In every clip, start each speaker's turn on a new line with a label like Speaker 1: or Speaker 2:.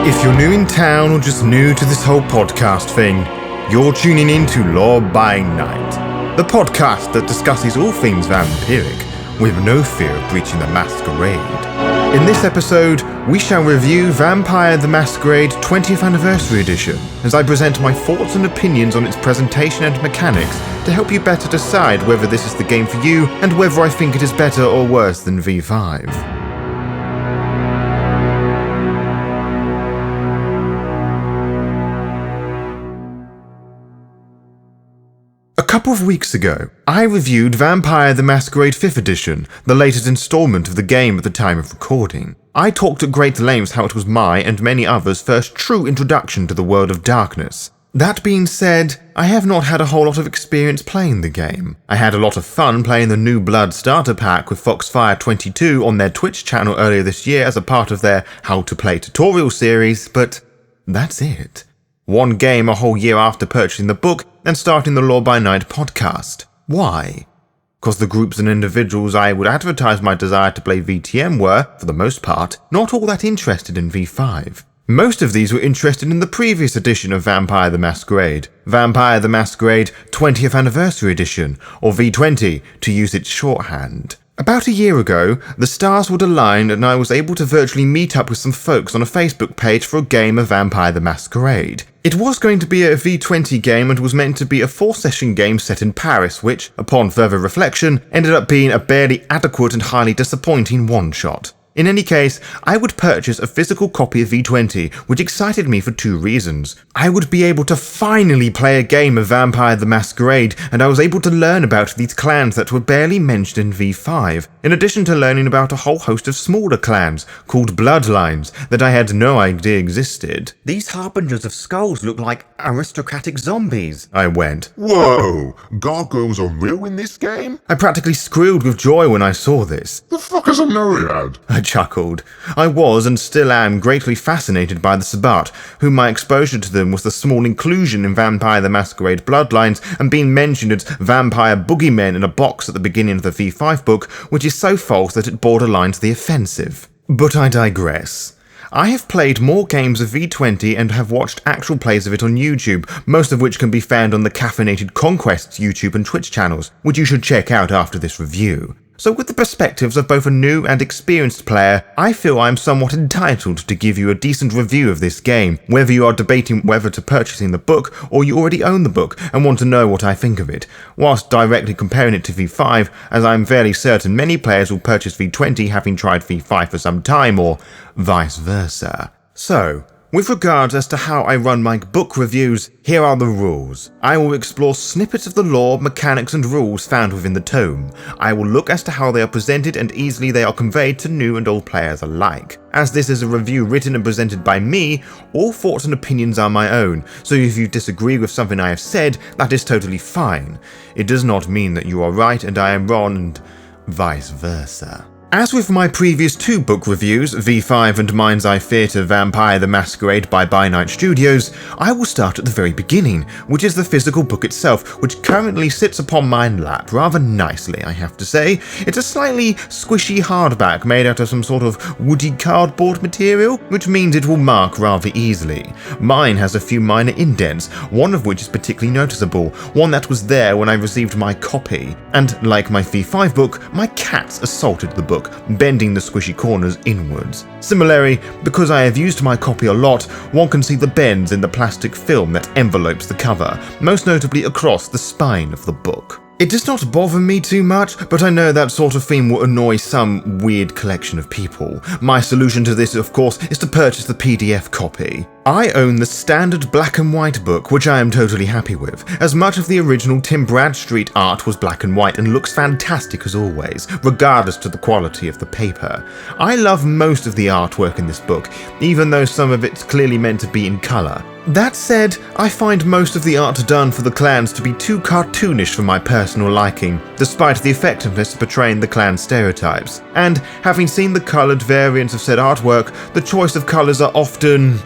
Speaker 1: If you're new in town or just new to this whole podcast thing, you're tuning into Lore by Night, the podcast that discusses all things vampiric with no fear of breaching the Masquerade. In this episode, we shall review Vampire the Masquerade 20th Anniversary Edition, as I present my thoughts and opinions on its presentation and mechanics to help you better decide whether this is the game for you and whether I think it is better or worse than V5. A couple of weeks ago, I reviewed Vampire the Masquerade 5th Edition, the latest installment of the game at the time of recording. I talked at great lengths how it was my and many others' first true introduction to the world of darkness. That being said, I have not had a whole lot of experience playing the game. I had a lot of fun playing the New Blood starter pack with Foxfire22 on their Twitch channel earlier this year as a part of their How to Play tutorial series, but that's it. One game a whole year after purchasing the book and starting the Lore by Night podcast. Why? Because the groups and individuals I would advertise my desire to play VTM were, for the most part, not all that interested in V5. Most of these were interested in the previous edition of Vampire the Masquerade, Vampire the Masquerade 20th Anniversary Edition, or V20 to use its shorthand. About a year ago, the stars would align and I was able to virtually meet up with some folks on a Facebook page for a game of Vampire the Masquerade. It was going to be a V20 game and was meant to be a 4-session game set in Paris, which, upon further reflection, ended up being a barely adequate and highly disappointing one-shot. In any case, I would purchase a physical copy of V20, which excited me for two reasons. I would be able to finally play a game of Vampire the Masquerade, and I was able to learn about these clans that were barely mentioned in V5, in addition to learning about a whole host of smaller clans, called Bloodlines, that I had no idea existed. These harbingers of skulls look like aristocratic zombies, I went.
Speaker 2: Whoa! Gargoyles are real in this game?
Speaker 1: I practically squealed with joy when I saw this.
Speaker 2: The fuck is a myriad?
Speaker 1: I chuckled. I was and still am greatly fascinated by the Sabbat, whom my exposure to them was the small inclusion in Vampire the Masquerade Bloodlines and being mentioned as vampire boogeymen in a box at the beginning of the V5 book, which is so false that it borderlines the offensive. But I digress. I have played more games of V20 and have watched actual plays of it on YouTube, most of which can be found on the Caffeinated Conquest's YouTube and Twitch channels, which you should check out after this review. So with the perspectives of both a new and experienced player, I feel I am somewhat entitled to give you a decent review of this game, whether you are debating whether to purchasing the book or you already own the book and want to know what I think of it, whilst directly comparing it to V5, as I am fairly certain many players will purchase V20 having tried V5 for some time, or vice versa. So, with regards as to how I run my book reviews, here are the rules. I will explore snippets of the lore, mechanics and rules found within the tome. I will look as to how they are presented and easily they are conveyed to new and old players alike. As this is a review written and presented by me, all thoughts and opinions are my own, so if you disagree with something I have said, that is totally fine. It does not mean that you are right and I am wrong and vice versa. As with my previous two book reviews, V5 and Mind's Eye Theatre Vampire the Masquerade by Night Studios, I will start at the very beginning, which is the physical book itself, which currently sits upon my lap rather nicely, I have to say. It's a slightly squishy hardback made out of some sort of woody cardboard material, which means it will mark rather easily. Mine has a few minor indents, one of which is particularly noticeable, one that was there when I received my copy. And like my V5 book, my cats assaulted the book, bending the squishy corners inwards. Similarly, because I have used my copy a lot, one can see the bends in the plastic film that envelopes the cover, most notably across the spine of the book. It does not bother me too much, but I know that sort of thing will annoy some weird collection of people. My solution to this, of course, is to purchase the PDF copy. I own the standard black and white book, which I am totally happy with, as much of the original Tim Bradstreet art was black and white and looks fantastic as always, regardless to the quality of the paper. I love most of the artwork in this book, even though some of it's clearly meant to be in colour. That said, I find most of the art done for the clans to be too cartoonish for my personal liking, despite the effectiveness of portraying the clan stereotypes. And having seen the coloured variants of said artwork, the choice of colours are often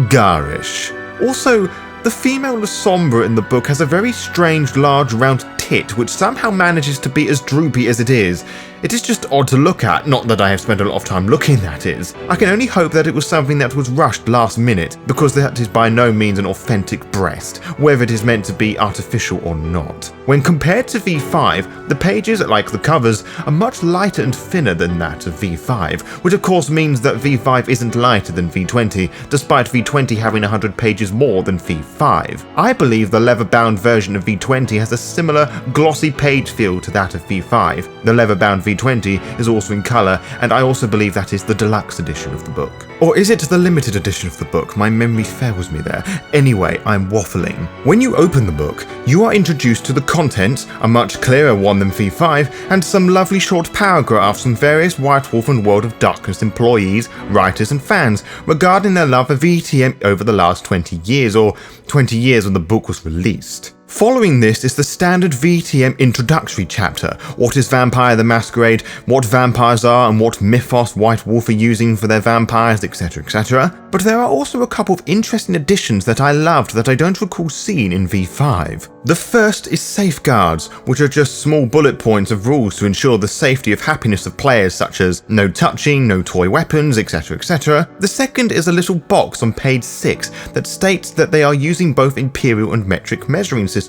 Speaker 1: garish. Also, the female Lasombra in the book has a very strange large round tit which somehow manages to be as droopy as it is. It is just odd to look at, not that I have spent a lot of time looking, that is. I can only hope that it was something that was rushed last minute, because that is by no means an authentic breast, whether it is meant to be artificial or not. When compared to V5, the pages, like the covers, are much lighter and thinner than that of V5, which of course means that V5 isn't lighter than V20, despite V20 having 100 pages more than V5. I believe the leather-bound version of V20 has a similar glossy page feel to that of V5. The leather-bound V20 is also in colour, and I also believe that is the deluxe edition of the book. Or is it the limited edition of the book? My memory fails me there. Anyway, I'm waffling. When you open the book, you are introduced to the content, a much clearer one than V5, and some lovely short paragraphs from various White Wolf and World of Darkness employees, writers and fans regarding their love of VTM over the last 20 years, or 20 years when the book was released. Following this is the standard VTM introductory chapter. What is Vampire the Masquerade, what vampires are, and what mythos White Wolf are using for their vampires, etc, etc. But there are also a couple of interesting additions that I loved that I don't recall seeing in V5. The first is safeguards, which are just small bullet points of rules to ensure the safety of happiness of players, such as no touching, no toy weapons, etc, etc. The second is a little box on page 6 that states that they are using both imperial and metric measuring systems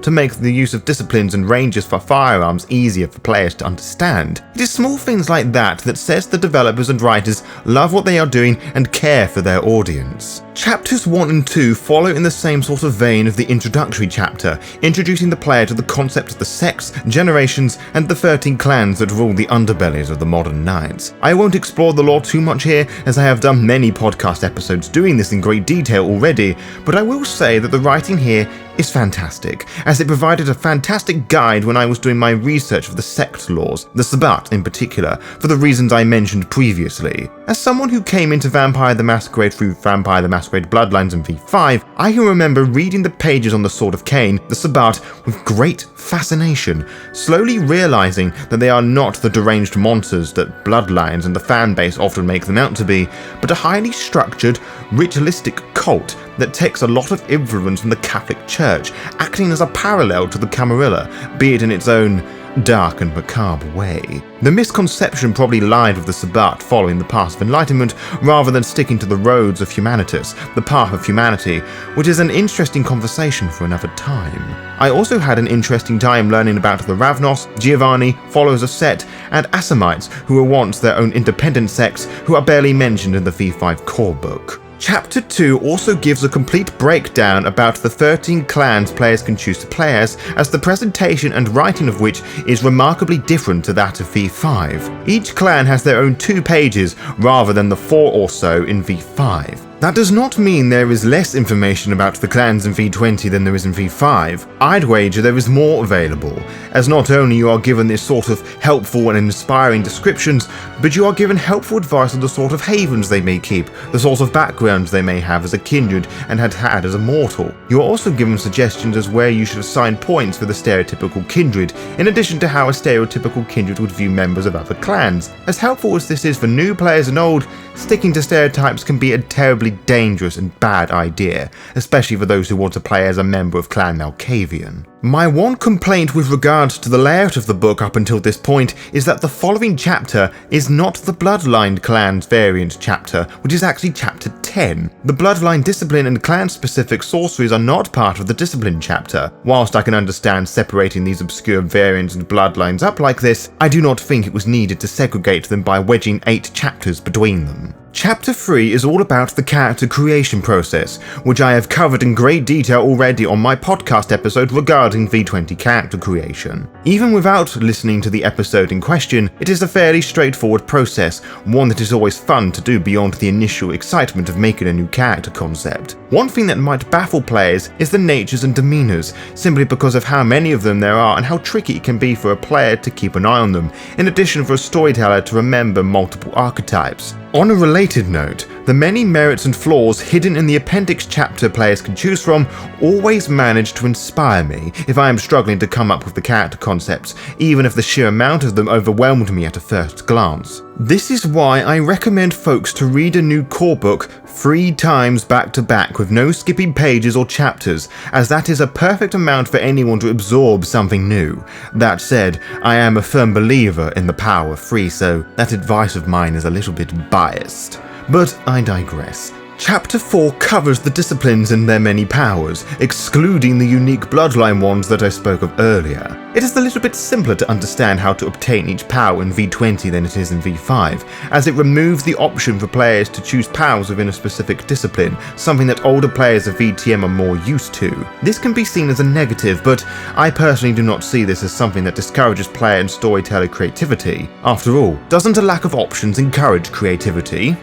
Speaker 1: to make the use of disciplines and ranges for firearms easier for players to understand. It is small things like that that says the developers and writers love what they are doing and care for their audience. Chapters 1 and 2 follow in the same sort of vein of the introductory chapter, introducing the player to the concept of the sects, generations, and the 13 clans that rule the underbellies of the modern knights. I won't explore the lore too much here, as I have done many podcast episodes doing this in great detail already, but I will say that the writing here is fantastic, as it provided a fantastic guide when I was doing my research of the sect laws, the Sabbat in particular, for the reasons I mentioned previously. As someone who came into Vampire the Masquerade through Vampire the Masquerade Bloodlines in V5, I can remember reading the pages on the Sword of Cain, the Sabbat, with great fascination, slowly realizing that they are not the deranged monsters that Bloodlines and the fanbase often make them out to be, but a highly structured, ritualistic cult that takes a lot of influence from the Catholic Church, acting as a parallel to the Camarilla, be it in its own dark and macabre way. The misconception probably lied with the Sabbat following the path of enlightenment rather than sticking to the roads of humanitas, the path of humanity, which is an interesting conversation for another time. I also had an interesting time learning about the Ravnos, Giovanni, followers of Set, and Assamites, who were once their own independent sects who are barely mentioned in the V5 core book. Chapter 2 also gives a complete breakdown about the 13 clans players can choose to play as the presentation and writing of which is remarkably different to that of V5. Each clan has their own 2 pages rather than the 4 or so in V5. That does not mean there is less information about the clans in V20 than there is in V5. I'd wager there is more available, as not only you are given this sort of helpful and inspiring descriptions, but you are given helpful advice on the sort of havens they may keep, the sort of backgrounds they may have as a kindred and had had as a mortal. You are also given suggestions as where you should assign points for the stereotypical kindred, in addition to how a stereotypical kindred would view members of other clans. As helpful as this is for new players and old, sticking to stereotypes can be a terribly dangerous and bad idea, especially for those who want to play as a member of Clan Malkavian. My one complaint with regards to the layout of the book up until this point is that the following chapter is not the Bloodline Clans variant chapter, which is actually chapter 10. The Bloodline discipline and clan-specific sorceries are not part of the discipline chapter. Whilst I can understand separating these obscure variants and bloodlines up like this, I do not think it was needed to segregate them by wedging 8 chapters between them. Chapter 3 is all about the character creation process, which I have covered in great detail already on my podcast episode regarding V20 character creation. Even without listening to the episode in question, it is a fairly straightforward process, one that is always fun to do beyond the initial excitement of making a new character concept. One thing that might baffle players is the natures and demeanors, simply because of how many of them there are and how tricky it can be for a player to keep an eye on them, in addition for a storyteller to remember multiple archetypes. On a related note, the many merits and flaws hidden in the appendix chapter players can choose from always manage to inspire me if I am struggling to come up with the character concepts, even if the sheer amount of them overwhelmed me at a first glance. This is why I recommend folks to read a new core book 3 times back to back with no skipping pages or chapters, as that is a perfect amount for anyone to absorb something new. That said, I am a firm believer in the power of 3, so that advice of mine is a little bit biased. But I digress. Chapter 4 covers the disciplines and their many powers, excluding the unique bloodline ones that I spoke of earlier. It is a little bit simpler to understand how to obtain each power in V20 than it is in V5, as it removes the option for players to choose powers within a specific discipline, something that older players of VTM are more used to. This can be seen as a negative, but I personally do not see this as something that discourages player and storyteller creativity. After all, doesn't a lack of options encourage creativity?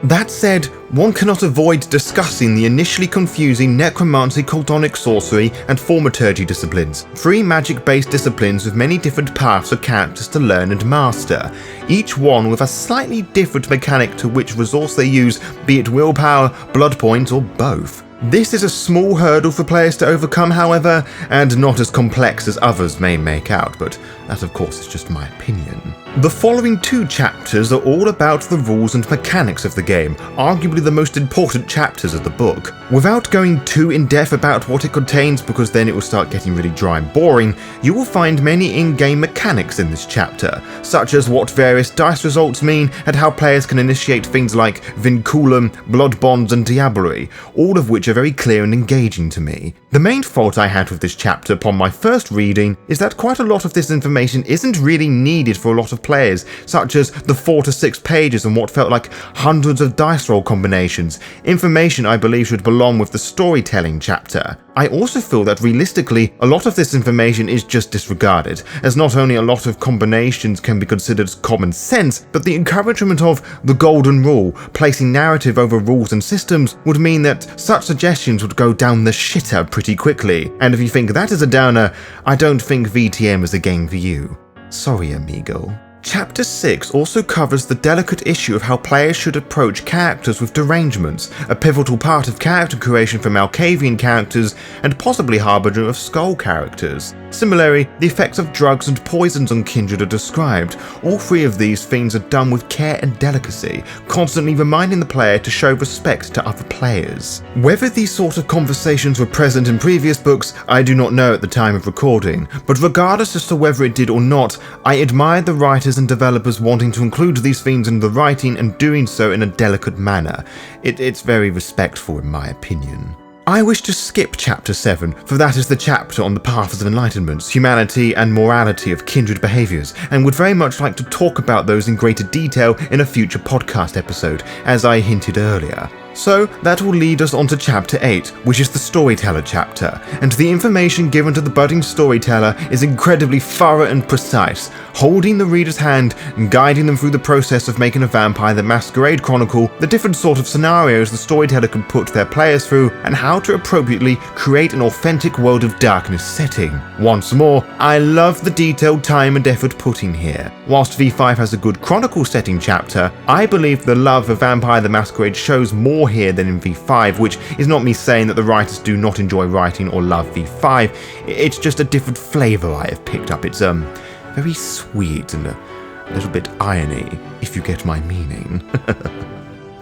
Speaker 1: That said, one cannot avoid discussing the initially confusing necromancy, cultonic sorcery, and thaumaturgy disciplines, 3 magic-based disciplines with many different paths for characters to learn and master, each one with a slightly different mechanic to which resource they use, be it willpower, blood points, or both. This is a small hurdle for players to overcome, however, and not as complex as others may make out, but that of course is just my opinion. The following 2 chapters are all about the rules and mechanics of the game, arguably the most important chapters of the book. Without going too in-depth about what it contains, because then it will start getting really dry and boring, you will find many in-game mechanics in this chapter, such as what various dice results mean and how players can initiate things like Vinculum, Blood Bonds, and Diablerie, all of which are very clear and engaging to me. The main fault I had with this chapter upon my first reading is that quite a lot of this information isn't really needed for a lot of players, such as the 4 to 6 pages and what felt like hundreds of dice roll combinations, information I believe should belong with the storytelling chapter. I also feel that realistically, a lot of this information is just disregarded, as not only a lot of combinations can be considered common sense, but the encouragement of the golden rule, placing narrative over rules and systems, would mean that such suggestions would go down the shitter pretty quickly, and if you think that is a downer, I don't think VTM is a game for you. Sorry, amigo. Chapter 6 also covers the delicate issue of how players should approach characters with derangements, a pivotal part of character creation for Malkavian characters and possibly harbinger of Skull characters. Similarly, the effects of drugs and poisons on Kindred are described. All 3 of these things are done with care and delicacy, constantly reminding the player to show respect to other players. Whether these sort of conversations were present in previous books, I do not know at the time of recording, but regardless as to whether it did or not, I admired the writers and developers wanting to include these themes in the writing and doing so in a delicate manner. It's very respectful in my opinion. I wish to skip Chapter 7, for that is the chapter on the paths of enlightenment, humanity, and morality of kindred behaviours, and would very much like to talk about those in greater detail in a future podcast episode, as I hinted earlier. So that will lead us on to Chapter 8, which is the Storyteller chapter, and the information given to the budding storyteller is incredibly thorough and precise, holding the reader's hand and guiding them through the process of making a Vampire the Masquerade chronicle, the different sort of scenarios the storyteller can put their players through, and how to appropriately create an authentic World of Darkness setting. Once more, I love the detailed time and effort put in here. Whilst V5 has a good chronicle setting chapter, I believe the love for Vampire the Masquerade shows more here than in V5, which is not me saying that the writers do not enjoy writing or love V5, it's just a different flavour I have picked up. It's very sweet and a little bit irony, if you get my meaning.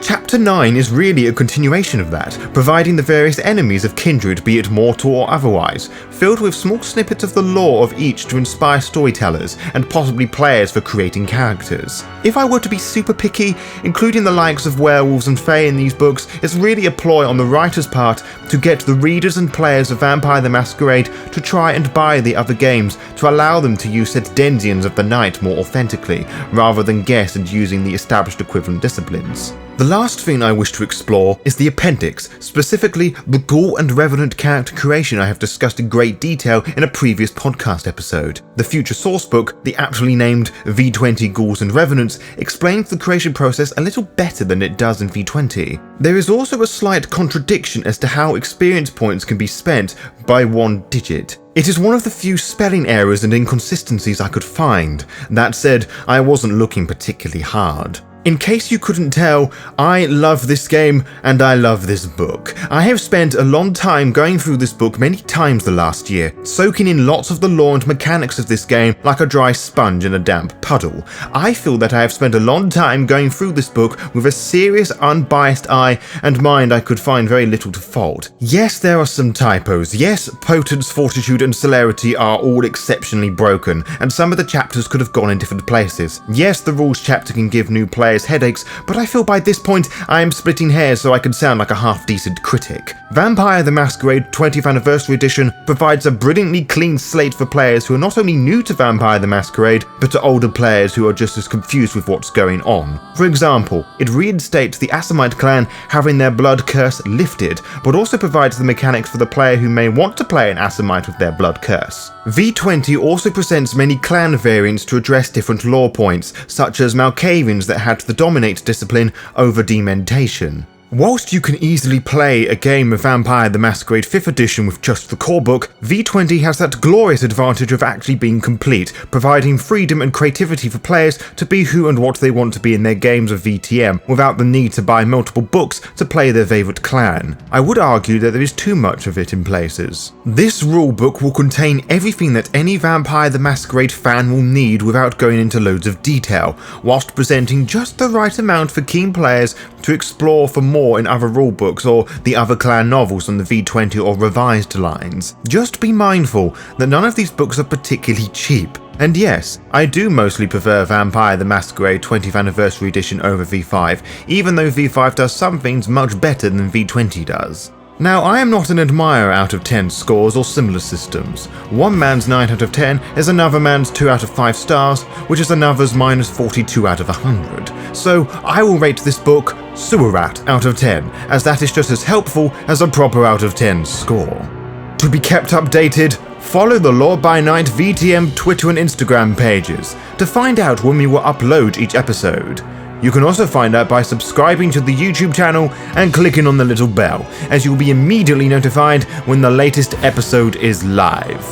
Speaker 1: Chapter 9 is really a continuation of that, providing the various enemies of Kindred, be it mortal or otherwise, filled with small snippets of the lore of each to inspire storytellers and possibly players for creating characters. If I were to be super picky, including the likes of werewolves and fae in these books is really a ploy on the writer's part to get the readers and players of Vampire the Masquerade to try and buy the other games to allow them to use said denizens of the night more authentically, rather than guess and using the established equivalent disciplines. The last thing I wish to explore is the appendix, specifically the ghoul and revenant character creation I have discussed in great detail in a previous podcast episode. The future sourcebook, the aptly named V20 Ghouls and Revenants, explains the creation process a little better than it does in V20. There is also a slight contradiction as to how experience points can be spent by 1 digit. It is one of the few spelling errors and inconsistencies I could find. That said, I wasn't looking particularly hard. In case you couldn't tell, I love this game and I love this book. I have spent a long time going through this book many times the last year, soaking in lots of the lore and mechanics of this game like a dry sponge in a damp puddle. I feel that I have spent a long time going through this book with a serious, unbiased eye and mind I could find very little to fault. Yes, there are some typos. Yes, potence, fortitude and celerity are all exceptionally broken, and some of the chapters could have gone in different places. Yes, the rules chapter can give new players headaches, but I feel by this point I am splitting hairs so I can sound like a half-decent critic. Vampire the Masquerade 20th Anniversary Edition provides a brilliantly clean slate for players who are not only new to Vampire the Masquerade, but to older players who are just as confused with what's going on. For example, it reinstates the Assamite clan having their blood curse lifted, but also provides the mechanics for the player who may want to play an Assamite with their blood curse. V20 also presents many clan variants to address different lore points, such as Malkavians that had the dominate discipline over dementation. Whilst you can easily play a game of Vampire the Masquerade 5th edition with just the core book, V20 has that glorious advantage of actually being complete, providing freedom and creativity for players to be who and what they want to be in their games of VTM, without the need to buy multiple books to play their favourite clan. I would argue that there is too much of it in places. This rulebook will contain everything that any Vampire the Masquerade fan will need without going into loads of detail, whilst presenting just the right amount for keen players to explore for more in other rulebooks or the other clan novels on the V20 or revised lines. Just be mindful that none of these books are particularly cheap. And yes, I do mostly prefer Vampire the Masquerade 20th Anniversary Edition over V5, even though V5 does some things much better than V20 does. Now, I am not an admirer out of 10 scores or similar systems. One man's 9 out of 10 is another man's 2 out of 5 stars, which is another's minus 42 out of 100. So I will rate this book Sewer Rat out of 10, as that is just as helpful as a proper out of 10 score. To be kept updated, follow the Lore by Night VTM Twitter and Instagram pages to find out when we will upload each episode. You can also find out by subscribing to the YouTube channel and clicking on the little bell, as you will be immediately notified when the latest episode is live.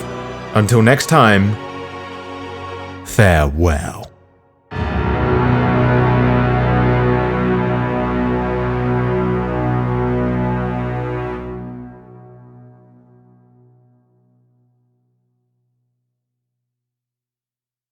Speaker 1: Until next time, farewell.